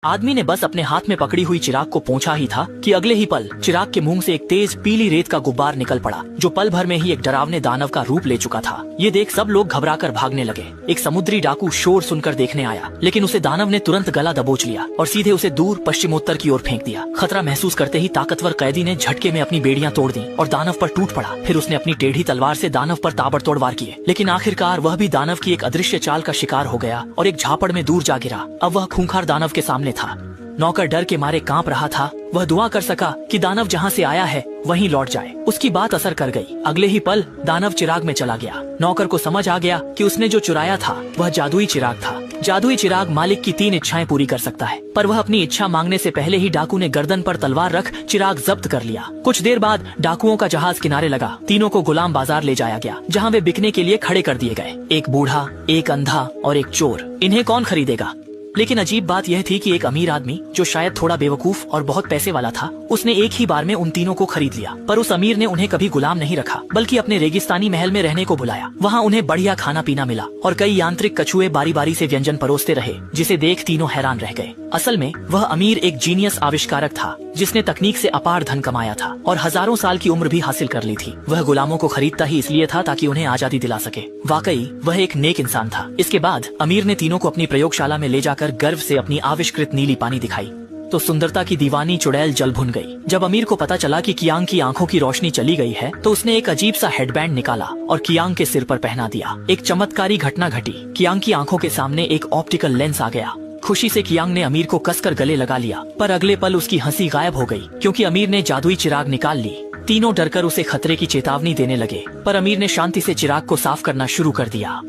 आदमी ने बस अपने हाथ में पकड़ी हुई चिराग को पोंछा ही था कि अगले ही पल चिराग के मुंह से एक तेज पीली रेत का गुब्बार निकल पड़ा, जो पल भर में ही एक डरावने दानव का रूप ले चुका था। ये देख सब लोग घबराकर भागने लगे। एक समुद्री डाकू शोर सुनकर देखने आया, लेकिन उसे दानव ने तुरंत गला दबोच लिया और सीधे उसे दूर पश्चिमोत्तर की ओर फेंक दिया। खतरा महसूस करते ही ताकतवर कैदी ने झटके में अपनी बेड़ियां तोड़ दी और दानव पर टूट पड़ा। फिर उसने अपनी टेढ़ी तलवार से दानव पर ताबड़तोड़ वार किए, लेकिन आखिरकार वह भी दानव की एक अदृश्य चाल का शिकार हो गया और एक झापड़ में दूर जा गिरा। अब वह खूंखार दानव के सामने था। नौकर डर के मारे कांप रहा था। वह दुआ कर सका कि दानव जहां से आया है वहीं लौट जाए। उसकी बात असर कर गई। अगले ही पल दानव चिराग में चला गया। नौकर को समझ आ गया कि उसने जो चुराया था वह जादुई चिराग था। जादुई चिराग मालिक की 3 इच्छाएं पूरी कर सकता है, पर वह अपनी इच्छा मांगने से पहले ही डाकू ने गर्दन पर तलवार रख चिराग जब्त कर लिया। कुछ देर बाद डाकुओं का जहाज किनारे लगा। तीनों को गुलाम बाजार ले जाया गया, जहाँ वे बिकने के लिए खड़े कर दिए गए। एक बूढ़ा, एक अंधा और एक चोर। इन्हें कौन खरीदेगा? लेकिन अजीब बात यह थी कि एक अमीर आदमी, जो शायद थोड़ा बेवकूफ और बहुत पैसे वाला था, उसने एक ही बार में उन तीनों को खरीद लिया। पर उस अमीर ने उन्हें कभी गुलाम नहीं रखा, बल्कि अपने रेगिस्तानी महल में रहने को बुलाया। वहाँ उन्हें बढ़िया खाना पीना मिला और कई यांत्रिक कछुए बारी बारी से व्यंजन परोसते रहे, जिसे देख तीनों हैरान रह गए। असल में वह अमीर एक जीनियस आविष्कारक था, जिसने तकनीक से अपार धन कमाया था और हजारों साल की उम्र भी हासिल कर ली थी। वह गुलामों को खरीदता ही इसलिए था ताकि उन्हें आजादी दिला सके। वाकई वह एक नेक इंसान था। इसके बाद अमीर ने तीनों को अपनी प्रयोगशाला में ले जाकर गर्व से अपनी आविष्कृत नीली पानी दिखाई, तो सुंदरता की दीवानी चुड़ैल जल भुन गई। जब अमीर को पता चला कि कियांग की आंखों की रोशनी चली गई है, तो उसने एक अजीब सा हेडबैंड निकाला और कियांग के सिर पर पहना दिया। एक चमत्कारी घटना घटी। कियांग की आंखों के सामने एक ऑप्टिकल लेंस आ गया। खुशी से कियांग ने अमीर को कसकर गले लगा लिया, पर अगले पल उसकी हंसी गायब हो गई, क्योंकि अमीर ने जादुई चिराग निकाल ली। तीनों डरकर उसे खतरे की चेतावनी देने लगे, पर अमीर ने शांति से चिराग को साफ करना शुरू कर दिया।